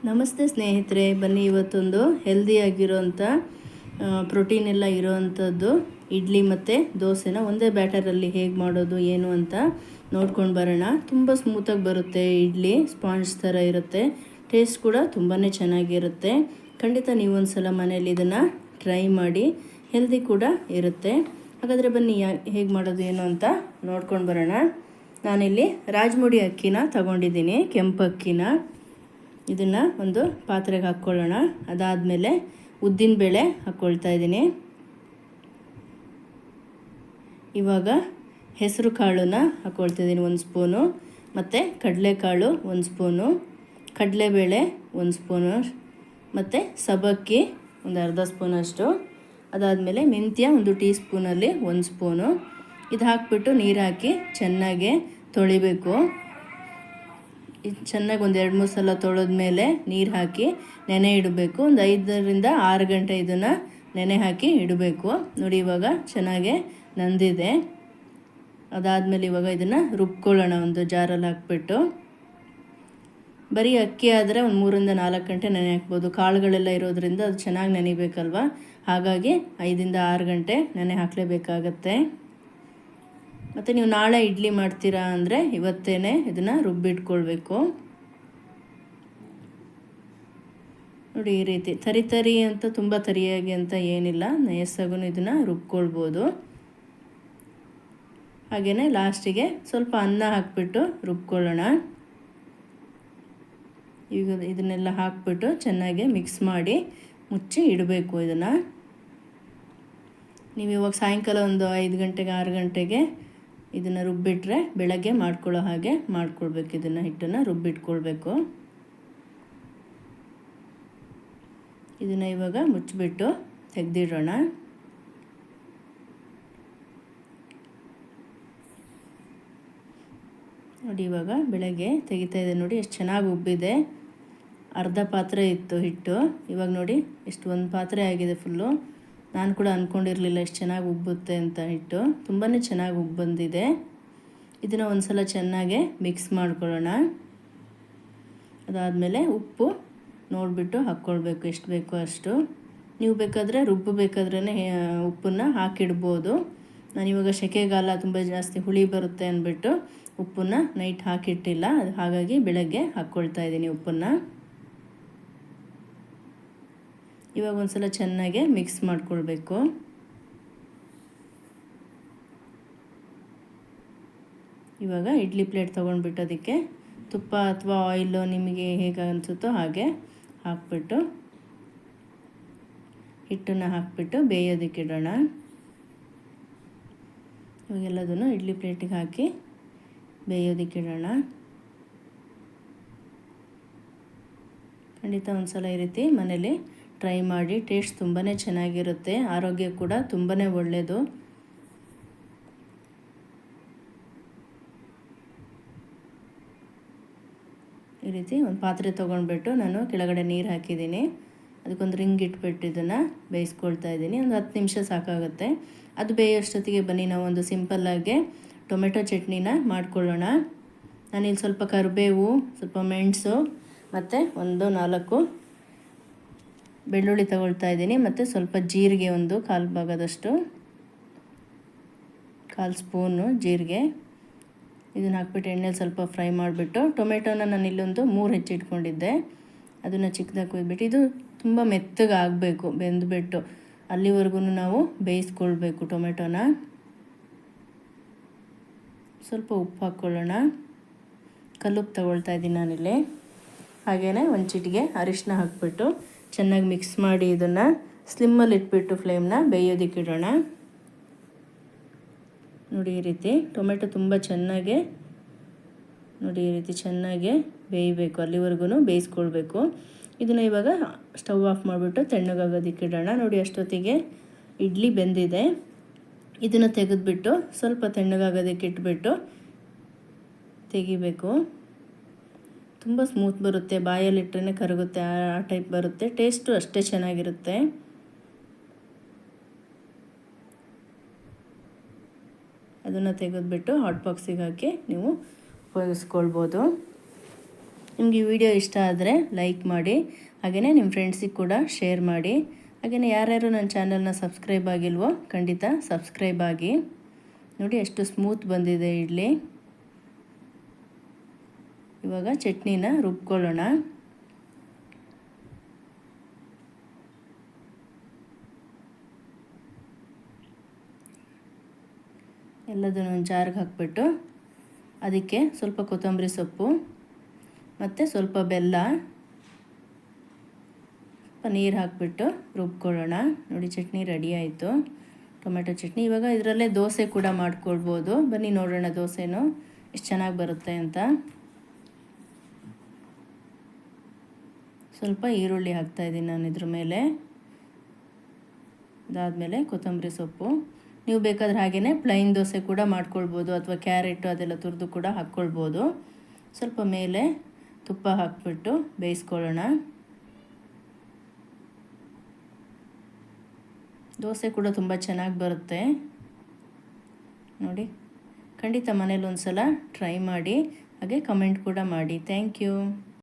ನಮಸ್ತೆ ಸ್ನೇಹಿತರೆ, ಬನ್ನಿ ಇವತ್ತೊಂದು ಹೆಲ್ದಿಯಾಗಿರೋಂಥ ಪ್ರೋಟೀನ್ ಎಲ್ಲ ಇರೋವಂಥದ್ದು ಇಡ್ಲಿ ಮತ್ತು ದೋಸೆನ ಒಂದೇ ಬ್ಯಾಟರಲ್ಲಿ ಹೇಗೆ ಮಾಡೋದು ಏನು ಅಂತ ನೋಡ್ಕೊಂಡು ಬರೋಣ. ತುಂಬ ಸ್ಮೂತಾಗಿ ಬರುತ್ತೆ. ಇಡ್ಲಿ ಸ್ಪಾಂಜ್ ಥರ ಇರುತ್ತೆ. ಟೇಸ್ಟ್ ಕೂಡ ತುಂಬಾ ಚೆನ್ನಾಗಿರುತ್ತೆ. ಖಂಡಿತ ನೀವೊಂದು ಸಲ ಮನೇಲಿ ಇದನ್ನು ಟ್ರೈ ಮಾಡಿ. ಹೆಲ್ದಿ ಕೂಡ ಇರುತ್ತೆ. ಹಾಗಾದರೆ ಬನ್ನಿ ಹೇಗೆ ಮಾಡೋದು ಏನು ಅಂತ ನೋಡ್ಕೊಂಡು ಬರೋಣ. ನಾನಿಲ್ಲಿ ರಾಜ್ಮುಡಿ ಅಕ್ಕಿನ ತಗೊಂಡಿದ್ದೀನಿ, ಕೆಂಪು ಅಕ್ಕಿನ. ಇದನ್ನು ಒಂದು ಪಾತ್ರೆಗೆ ಹಾಕ್ಕೊಳ್ಳೋಣ. ಅದಾದಮೇಲೆ ಉದ್ದಿನಬೇಳೆ ಹಾಕ್ಕೊಳ್ತಾ ಇದ್ದೀನಿ. ಇವಾಗ ಹೆಸರು ಕಾಳನ್ನ ಹಾಕ್ಕೊಳ್ತಿದ್ದೀನಿ 1 ಸ್ಪೂನು, ಮತ್ತು ಕಡಲೆಕಾಳು 1 ಸ್ಪೂನು, ಕಡಲೆಬೇಳೆ 1 ಸ್ಪೂನು, ಮತ್ತು ಸಬ್ಬಕ್ಕಿ ಒಂದು ಅರ್ಧ ಸ್ಪೂನಷ್ಟು. ಅದಾದಮೇಲೆ ಮೆಂತ್ಯ 1 ಟೀ ಸ್ಪೂನಲ್ಲಿ 1 ಸ್ಪೂನು. ಇದು ಹಾಕ್ಬಿಟ್ಟು ನೀರು ಹಾಕಿ ಚೆನ್ನಾಗಿ ತೊಳಿಬೇಕು. ಚೆನ್ನಾಗಿ ಒಂದು 2-3 ಸಲ ತೊಳೆದ್ಮೇಲೆ ನೀರು ಹಾಕಿ ನೆನೆ ಇಡಬೇಕು. ಒಂದು 5ರಿಂದ 6 ಗಂಟೆ ಇದನ್ನು ನೆನೆ ಹಾಕಿ ಇಡಬೇಕು. ನೋಡಿ, ಇವಾಗ ಚೆನ್ನಾಗೆ ನಂದಿದೆ. ಅದಾದಮೇಲೆ ಇವಾಗ ಇದನ್ನು ರುಬ್ಕೊಳ್ಳೋಣ ಒಂದು ಜಾರಲ್ಲಿ ಹಾಕ್ಬಿಟ್ಟು. ಬರೀ ಅಕ್ಕಿ ಆದರೆ ಒಂದು 3ರಿಂದ 4 ಗಂಟೆ ನೆನೆ ಹಾಕ್ಬೋದು. ಕಾಳುಗಳೆಲ್ಲ ಇರೋದ್ರಿಂದ ಅದು ಚೆನ್ನಾಗಿ ನೆನಿಬೇಕಲ್ವ, ಹಾಗಾಗಿ 5ರಿಂದ 6 ಗಂಟೆ ನೆನೆ ಹಾಕಲೇಬೇಕಾಗತ್ತೆ. ಮತ್ತು ನೀವು ನಾಳೆ ಇಡ್ಲಿ ಮಾಡ್ತೀರಾ ಅಂದರೆ ಇವತ್ತೇ ಇದನ್ನು ರುಬ್ಬಿಟ್ಕೊಳ್ಬೇಕು. ನೋಡಿ, ಈ ರೀತಿ ತರಿ ಅಂತ ತುಂಬ ತರಿಯಾಗಿ ಅಂತ ಏನಿಲ್ಲ, ನಯಸ್ಸಾಗೂ ಇದನ್ನು ರುಬ್ಕೊಳ್ಬೋದು. ಹಾಗೆಯೇ ಲಾಸ್ಟಿಗೆ ಸ್ವಲ್ಪ ಅನ್ನ ಹಾಕ್ಬಿಟ್ಟು ರುಬ್ಕೊಳ್ಳೋಣ. ಈಗ ಇದನ್ನೆಲ್ಲ ಹಾಕ್ಬಿಟ್ಟು ಚೆನ್ನಾಗಿ ಮಿಕ್ಸ್ ಮಾಡಿ ಮುಚ್ಚಿ ಇಡಬೇಕು. ಇದನ್ನು ನೀವು ಇವಾಗ ಸಾಯಂಕಾಲ ಒಂದು 5 ಗಂಟೆಗೆ 6 ಗಂಟೆಗೆ ಇದನ್ನು ರುಬ್ಬಿಟ್ರೆ ಬೆಳಗ್ಗೆ ಮಾಡ್ಕೊಳ್ಳೋ ಹಾಗೆ ಮಾಡ್ಕೊಳ್ಬೇಕು. ಇದನ್ನು ಹಿಟ್ಟನ್ನು ರುಬ್ಬಿಟ್ಕೊಳ್ಬೇಕು. ಇದನ್ನು ಇವಾಗ ಮುಚ್ಚಿಬಿಟ್ಟು ತೆಗೆದಿಡೋಣ. ನೋಡಿ, ಇವಾಗ ಬೆಳಗ್ಗೆ ತೆಗಿತಾ ಇದೆ. ನೋಡಿ ಎಷ್ಟು ಚೆನ್ನಾಗಿ ಉಬ್ಬಿದೆ. ಅರ್ಧ ಪಾತ್ರೆ ಇತ್ತು ಹಿಟ್ಟು, ಇವಾಗ ನೋಡಿ ಎಷ್ಟು ಒಂದು ಪಾತ್ರೆ ಆಗಿದೆ ಫುಲ್ಲು. ನಾನು ಕೂಡ ಅಂದ್ಕೊಂಡಿರಲಿಲ್ಲ ಎಷ್ಟು ಚೆನ್ನಾಗಿ ಉಬ್ಬುತ್ತೆ ಅಂತ. ಹಿಟ್ಟು ತುಂಬಾ ಚೆನ್ನಾಗಿ ಉಬ್ಬಂದಿದೆ. ಇದನ್ನು ಒಂದು ಸಲ ಚೆನ್ನಾಗೆ ಮಿಕ್ಸ್ ಮಾಡ್ಕೊಳ್ಳೋಣ. ಅದಾದಮೇಲೆ ಉಪ್ಪು ನೋಡಿಬಿಟ್ಟು ಹಾಕ್ಕೊಳ್ಬೇಕು, ಎಷ್ಟು ಬೇಕೋ ಅಷ್ಟು. ನೀವು ಬೇಕಾದರೆ ರುಬ್ಬಬೇಕಾದ್ರೇ ಉಪ್ಪನ್ನು ಹಾಕಿಡ್ಬೋದು. ನಾನಿವಾಗ ಸೆಕೆಗಾಲ ತುಂಬ ಜಾಸ್ತಿ ಹುಳಿ ಬರುತ್ತೆ ಅಂದ್ಬಿಟ್ಟು ಉಪ್ಪನ್ನು ನೈಟ್ ಹಾಕಿಟ್ಟಿಲ್ಲ, ಹಾಗಾಗಿ ಬೆಳಗ್ಗೆ ಹಾಕ್ಕೊಳ್ತಾ ಇದ್ದೀನಿ ಉಪ್ಪನ್ನು. ಇವಾಗ ಒಂದು ಸಲ ಚೆನ್ನಾಗಿ ಮಿಕ್ಸ್ ಮಾಡ್ಕೊಳ್ಬೇಕು. ಇವಾಗ ಇಡ್ಲಿ ಪ್ಲೇಟ್ ತೊಗೊಂಡ್ಬಿಟ್ಟು ಅದಕ್ಕೆ ತುಪ್ಪ ಅಥವಾ ಆಯಿಲು ನಿಮಗೆ ಹೇಗೆ ಅನಿಸುತ್ತೋ ಹಾಗೆ ಹಾಕ್ಬಿಟ್ಟು ಹಿಟ್ಟನ್ನು ಹಾಕ್ಬಿಟ್ಟು ಬೇಯೋದಕ್ಕೆ ಇಡೋಣ. ಇವಾಗೆಲ್ಲದನ್ನು ಇಡ್ಲಿ ಪ್ಲೇಟಿಗೆ ಹಾಕಿ ಬೇಯೋದಕ್ಕೆ ಇಡೋಣ. ಖಂಡಿತ ಒಂದು ಸಲ ಈ ರೀತಿ ಮನೇಲಿ ಟ್ರೈ ಮಾಡಿ. ಟೇಸ್ಟ್ ತುಂಬಾ ಚೆನ್ನಾಗಿರುತ್ತೆ. ಆರೋಗ್ಯ ಕೂಡ ತುಂಬಾ ಒಳ್ಳೆಯದು. ಈ ರೀತಿ ಒಂದು ಪಾತ್ರೆ ತೊಗೊಂಡ್ಬಿಟ್ಟು ನಾನು ಕೆಳಗಡೆ ನೀರು ಹಾಕಿದ್ದೀನಿ. ಅದಕ್ಕೊಂದು ರಿಂಗ್ ಇಟ್ಬಿಟ್ಟು ಇದನ್ನು ಬೇಯಿಸ್ಕೊಳ್ತಾ ಇದ್ದೀನಿ. ಒಂದು 10 ನಿಮಿಷ ಸಾಕಾಗುತ್ತೆ. ಅದು ಬೇಯೋಷ್ಟೊತ್ತಿಗೆ ಬನ್ನಿ ನಾವು ಒಂದು ಸಿಂಪಲ್ಲಾಗಿ ಟೊಮೆಟೊ ಚಟ್ನಿನ ಮಾಡ್ಕೊಳ್ಳೋಣ. ನಾನಿಲ್ಲಿ ಸ್ವಲ್ಪ ಕರಿಬೇವು, ಸ್ವಲ್ಪ ಮೆಣಸು ಮತ್ತು 1-4 ಬೆಳ್ಳುಳ್ಳಿ ತಗೊಳ್ತಾ ಇದ್ದೀನಿ. ಮತ್ತು ಸ್ವಲ್ಪ ಜೀರಿಗೆ, ಒಂದು 1/4 ಭಾಗದಷ್ಟು, 1/4 ಸ್ಪೂನು ಜೀರಿಗೆ. ಇದನ್ನು ಹಾಕ್ಬಿಟ್ಟು ಎಣ್ಣೆಲಿ ಸ್ವಲ್ಪ ಫ್ರೈ ಮಾಡಿಬಿಟ್ಟು ಟೊಮೆಟೊನ ನಾನು ಇಲ್ಲೊಂದು 3 ಹೆಚ್ಚಿಟ್ಕೊಂಡಿದ್ದೆ, ಅದನ್ನು ಚಿಕ್ಕದಾಗಿ ಕೊಯ್ದುಬಿಟ್ಟು, ಇದು ತುಂಬ ಮೆತ್ತಗೆ ಆಗಬೇಕು, ಬೆಂದುಬಿಟ್ಟು ಅಲ್ಲಿವರೆಗೂ ನಾವು ಬೇಯಿಸ್ಕೊಳ್ಬೇಕು ಟೊಮೆಟೊನ. ಸ್ವಲ್ಪ ಉಪ್ಪು ಹಾಕ್ಕೊಳ್ಳೋಣ. ಕಲ್ಲುಪ್ಪು ತಗೊಳ್ತಾ ಇದ್ದೀನಿ ನಾನಿಲ್ಲಿ. ಹಾಗೆಯೇ ಒಂದು ಚಿಟಿಗೆ ಅರಿಶಿನ ಹಾಕ್ಬಿಟ್ಟು ಚೆನ್ನಾಗಿ ಮಿಕ್ಸ್ ಮಾಡಿ ಇದನ್ನು ಸ್ಲಿಮ್ಮಲ್ಲಿ ಇಟ್ಬಿಟ್ಟು ಫ್ಲೇಮ್ನ ಬೇಯೋದಕ್ಕೆ ಇಡೋಣ. ನೋಡಿ, ಈ ರೀತಿ ಟೊಮೆಟೊ ತುಂಬ ಚೆನ್ನಾಗಿ ನೋಡಿ ಈ ರೀತಿ ಚೆನ್ನಾಗಿ ಬೇಯಬೇಕು, ಅಲ್ಲಿವರೆಗೂ ಬೇಯಿಸ್ಕೊಳ್ಬೇಕು. ಇದನ್ನು ಇವಾಗ ಸ್ಟವ್ ಆಫ್ ಮಾಡಿಬಿಟ್ಟು ತಣ್ಣಗಾಗೋದಕ್ಕೆ ಇಡೋಣ. ನೋಡಿ, ಅಷ್ಟೊತ್ತಿಗೆ ಇಡ್ಲಿ ಬೆಂದಿದೆ. ಇದನ್ನು ತೆಗೆದುಬಿಟ್ಟು ಸ್ವಲ್ಪ ತಣ್ಣಗಾಗೋದಕ್ಕೆ ಇಟ್ಬಿಟ್ಟು ತೆಗಿಬೇಕು. ತುಂಬ ಸ್ಮೂತ್ ಬರುತ್ತೆ, ಬಾಯಲ್ಲಿಟ್ಟರೆ ಕರಗುತ್ತೆ, ಆ ಟೈಪ್ ಬರುತ್ತೆ. ಟೇಸ್ಟು ಅಷ್ಟೇ ಚೆನ್ನಾಗಿರುತ್ತೆ. ಅದನ್ನು ತೆಗೆದುಬಿಟ್ಟು ಹಾಟ್ ಬಾಕ್ಸಿಗೆ ಹಾಕಿ ನೀವು ಉಪಯೋಗಿಸ್ಕೊಳ್ಬೋದು. ನಿಮಗೆ ಈ ವಿಡಿಯೋ ಇಷ್ಟ ಆದರೆ ಲೈಕ್ ಮಾಡಿ, ಹಾಗೆಯೇ ನಿಮ್ಮ ಫ್ರೆಂಡ್ಸಿಗೆ ಕೂಡ ಶೇರ್ ಮಾಡಿ. ಹಾಗೆಯೇ ಯಾರ್ಯಾರು ನನ್ನ ಚಾನಲ್ನ ಸಬ್ಸ್ಕ್ರೈಬ್ ಆಗಿಲ್ವೋ ಖಂಡಿತ ಸಬ್ಸ್ಕ್ರೈಬ್ ಆಗಿ. ನೋಡಿ ಎಷ್ಟು ಸ್ಮೂತ್ ಬಂದಿದೆ ಇಡ್ಲಿ. ಇವಾಗ ಚಟ್ನಿನ ರುಬ್ಕೊಳ್ಳೋಣ. ಎಲ್ಲದನ್ನು ಒಂದು ಜಾರ್ಗೆ ಹಾಕ್ಬಿಟ್ಟು ಅದಕ್ಕೆ ಸ್ವಲ್ಪ ಕೊತ್ತಂಬರಿ ಸೊಪ್ಪು ಮತ್ತು ಸ್ವಲ್ಪ ಬೆಲ್ಲ, ಸ್ವಲ್ಪ ನೀರು ಹಾಕಿಬಿಟ್ಟು ರುಬ್ಕೊಳ್ಳೋಣ. ನೋಡಿ ಚಟ್ನಿ ರೆಡಿ ಆಯಿತು, ಟೊಮೆಟೊ ಚಟ್ನಿ. ಇವಾಗ ಇದರಲ್ಲೇ ದೋಸೆ ಕೂಡ ಮಾಡ್ಕೊಳ್ಬೋದು. ಬನ್ನಿ ನೋಡೋಣ ದೋಸೆನೂ ಎಷ್ಟು ಚೆನ್ನಾಗಿ ಬರುತ್ತೆ ಅಂತ. ಸ್ವಲ್ಪ ಈರುಳ್ಳಿ ಹಾಕ್ತಾಯಿದ್ದೀನಿ ನಾನು ಇದ್ರ ಮೇಲೆ. ಅದಾದಮೇಲೆ ಕೊತ್ತಂಬರಿ ಸೊಪ್ಪು. ನೀವು ಬೇಕಾದ್ರೆ ಹಾಗೆಯೇ ಪ್ಲೈನ್ ದೋಸೆ ಕೂಡ ಮಾಡ್ಕೊಳ್ಬೋದು, ಅಥವಾ ಕ್ಯಾರೆಟು ಅದೆಲ್ಲ ತುರಿದು ಕೂಡ ಹಾಕ್ಕೊಳ್ಬೋದು. ಸ್ವಲ್ಪ ಮೇಲೆ ತುಪ್ಪ ಹಾಕ್ಬಿಟ್ಟು ಬೇಯಿಸ್ಕೊಳ್ಳೋಣ. ದೋಸೆ ಕೂಡ ತುಂಬ ಚೆನ್ನಾಗಿ ಬರುತ್ತೆ ನೋಡಿ. ಖಂಡಿತ ಮನೇಲಿ ಒಂದು ಸಲ ಟ್ರೈ ಮಾಡಿ, ಹಾಗೆ ಕಮೆಂಟ್ ಕೂಡ ಮಾಡಿ. Thank you.